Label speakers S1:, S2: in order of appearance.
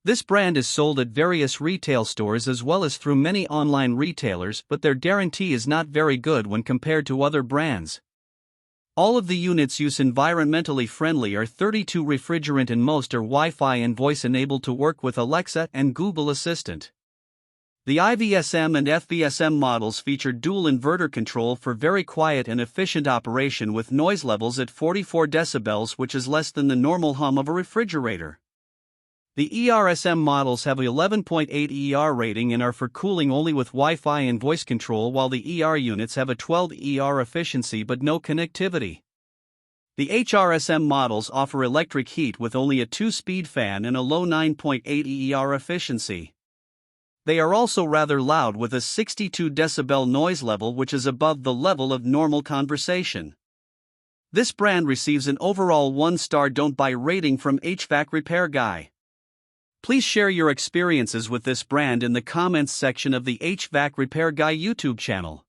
S1: This brand is sold at various retail stores as well as through many online retailers, but their guarantee is not very good when compared to other brands. All of the units use environmentally friendly are 32 refrigerant and most are Wi-Fi and voice enabled to work with Alexa and Google Assistant. The IVSM and FVSM models feature dual inverter control for very quiet and efficient operation with noise levels at 44 decibels, which is less than the normal hum of a refrigerator. The ERSM models have a 11.8 ER rating and are for cooling only with Wi-Fi and voice control, while the ER units have a 12 ER efficiency but no connectivity. The HRSM models offer electric heat with only a 2-speed fan and a low 9.8 ER efficiency. They are also rather loud with a 62 decibel noise level, which is above the level of normal conversation. This brand receives an overall 1-star don't buy rating from HvacRepairGuy. Please share your experiences with this brand in the comments section of the HvacRepairGuy YouTube channel.